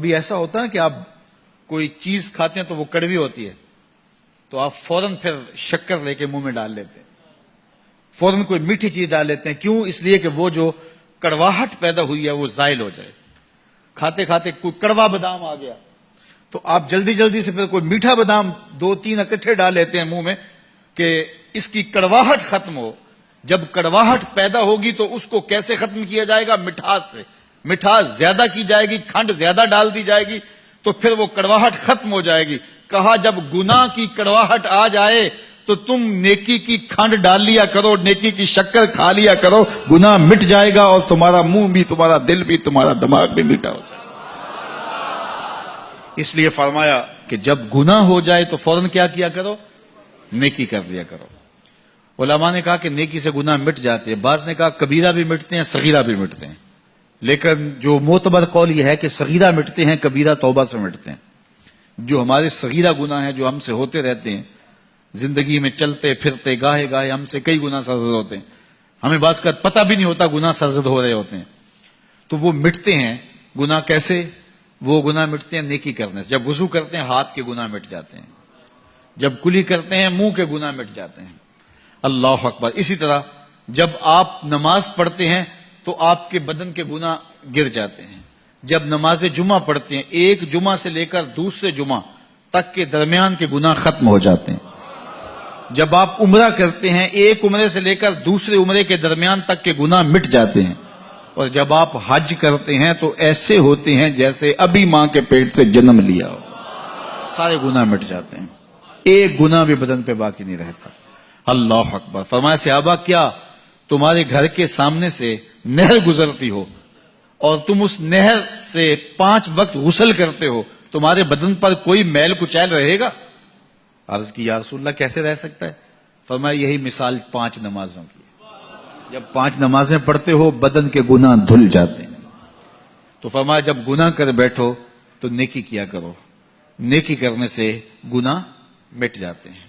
کبھی ایسا ہوتا ہے کہ آپ کوئی چیز کھاتے ہیں تو وہ کڑوی ہوتی ہے تو آپ فوراً پھر شکر لے کے منہ میں ڈال لیتے ہیں, فوراً کوئی میٹھی چیز ڈال لیتے ہیں. کیوں؟ اس لیے کہ وہ جو کڑواہٹ پیدا ہوئی ہے وہ زائل ہو جائے. کھاتے کھاتے کوئی کڑوا بادام آ گیا تو آپ جلدی جلدی سے پھر کوئی میٹھا بادام 2-3 اکٹھے ڈال لیتے ہیں منہ میں کہ اس کی کڑواہٹ ختم ہو. جب کڑواہٹ پیدا ہوگی تو اس کو کیسے ختم کیا جائے گا؟ مٹھاس سے. مٹھاس زیادہ کی جائے گی, کھنڈ زیادہ ڈال دی جائے گی تو پھر وہ کڑواہٹ ختم ہو جائے گی. کہا جب گناہ کی کڑواہٹ آ جائے تو تم نیکی کی کھنڈ ڈال لیا کرو, نیکی کی شکر کھا لیا کرو, گناہ مٹ جائے گا اور تمہارا منہ بھی, تمہارا دل بھی, تمہارا دماغ بھی میٹھا ہو جائے گا. اس لیے فرمایا کہ جب گناہ ہو جائے تو فوراً کیا کیا کرو؟ نیکی کر لیا کرو. علماء نے کہا کہ نیکی سے گناہ مٹ جاتے ہیں. بعض نے کہا کبیرہ بھی مٹتے ہیں, صغیرہ بھی مٹتے ہیں, لیکن جو معتبر قول یہ ہے کہ صغیرہ مٹتے ہیں, کبیرہ توبہ سے مٹتے ہیں. جو ہمارے صغیرہ گناہ ہیں جو ہم سے ہوتے رہتے ہیں زندگی میں, چلتے پھرتے گاہے گاہے ہم سے کئی گناہ سرزد ہوتے ہیں, ہمیں بعض کا پتہ بھی نہیں ہوتا گناہ سرزد ہو رہے ہوتے ہیں, تو وہ مٹتے ہیں. گناہ کیسے؟ وہ گناہ مٹتے ہیں نیکی کرنے سے. جب وضو کرتے ہیں ہاتھ کے گناہ مٹ جاتے ہیں, جب کلی کرتے ہیں منہ کے گناہ مٹ جاتے ہیں. اللہ اکبر. اسی طرح جب آپ نماز پڑھتے ہیں تو آپ کے بدن کے گناہ گر جاتے ہیں. جب نماز جمعہ پڑھتے ہیں, ایک جمعہ سے لے کر دوسرے جمعہ تک کے درمیان کے گناہ ختم ہو جاتے ہیں. جب آپ عمرہ کرتے ہیں, ایک عمرے سے لے کر دوسرے عمرے کے درمیان تک کے گناہ مٹ جاتے ہیں. اور جب آپ حج کرتے ہیں تو ایسے ہوتے ہیں جیسے ابھی ماں کے پیٹ سے جنم لیا ہو, سارے گناہ مٹ جاتے ہیں, ایک گناہ بھی بدن پہ باقی نہیں رہتا. اللہ اکبر. فرمایا صحابہ کیا تمہارے گھر کے سامنے سے نہر گزرتی ہو اور تم اس نہر سے 5 وقت غسل کرتے ہو, تمہارے بدن پر کوئی میل کچیل رہے گا؟ عرض کی یا رسول اللہ کیسے رہ سکتا ہے؟ فرمایا یہی مثال 5 نمازوں کی. جب 5 نمازیں پڑھتے ہو بدن کے گناہ دھل جاتے ہیں. تو فرمایا جب گناہ کر بیٹھو تو نیکی کیا کرو, نیکی کرنے سے گناہ مٹ جاتے ہیں.